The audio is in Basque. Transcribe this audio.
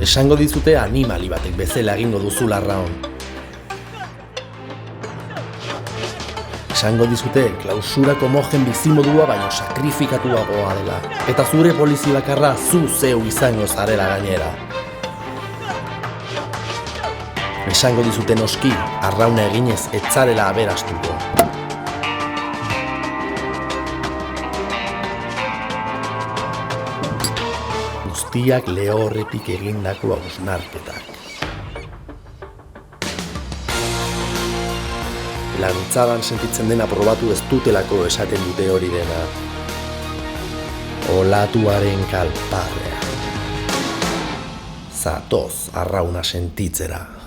Esango dizute animali batek bezala egingo duzula arraun. Esango dizute klausurako mojen bizimodua baino sakrifikatuagoa dela. Eta zure polizi bakarra zu zeu izango zarela gainera. Esango dizute noski, arrauna eginez etzarela aberastuko. Guztiak lehorretik egindako hausnarketak. Lantzadan sentitzen dena probatu ez dutelako esaten dute hori dena. Olatuaren kalparrea. Zatoz arrauna sentitzera.